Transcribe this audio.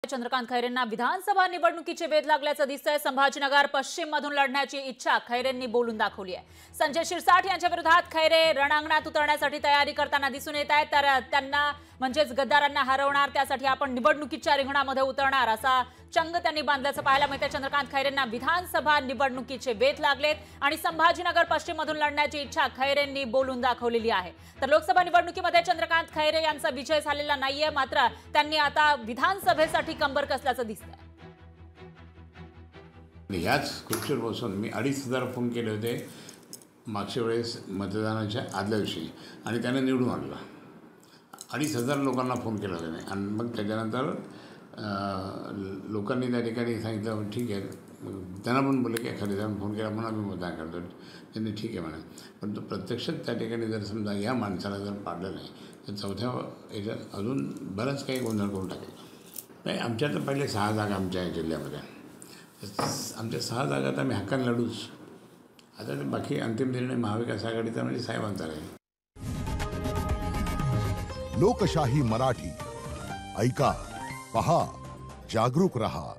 चंद्रकांत खैरेंना विधानसभा निवडणुकीचे वेध लागल्याचं दिसतंय। संभाजीनगर पश्चिम मधून लढण्याची इच्छा खैरेंनी बोलून दाखवली आहे। संजय शिरसाट यांच्या विरोधात खैरे रणांगणात उतरण्यासाठी तयारी करताना दिसून येत आहेत। तर त्यांना म्हणजेच गद्दारांना हरवणार, त्यासाठी आपण निवडणुकीच्या रिंगणामध्ये उतरणार असा चंग त्यांनी बांधल्याचं पाहायला मिळतंय। चंद्रकांत खैरेंना विधानसभा निवडणुकीचे वेध लागलेत आणि संभाजीनगर पश्चिम मधून लढण्याची इच्छा खैरेंनी बोलून दाखवलेली आहे। तर लोकसभा निवडणुकीमध्ये चंद्रकांत खैरे यांचा विजय झालेला नाहीये, मात्र त्यांनी आता विधानसभेसाठी कंबर कसल्याचं दिसतंय। याच खुर्चीवर बसून मी 2,500 फोन केले होते मागच्या वेळेस मतदानाच्या आदल्या दिवशी आणि त्याने निवडून आणला। 2,500 लोकांना फोन केला त्याने आणि मग त्याच्यानंतर लोकांनी त्या ठिकाणी सांगितलं ठीक आहे, त्यांना पण बोलले की एखाद्या फोन केला म्हणून आम्ही मतदान करतो। त्यांनी ठीक आहे म्हणा, पण तो प्रत्यक्षात त्या ठिकाणी जर समजा या माणसाला जर पाडलं नाही तर चौथ्या याच्यात अजून बरंच काही गोंधळ करून टाकेल। नाही, आमच्या तर पहिले 6 जागा आमच्या जिल्ह्यामध्ये, आमच्या 6 जागात आम्ही हक्काने लढूच। आता बाकी अंतिम निर्णय महाविकास आघाडीचा म्हणजे साहेबांचा राहील। लोकशाही मराठी ऐका, पहा, जागरूक रहा।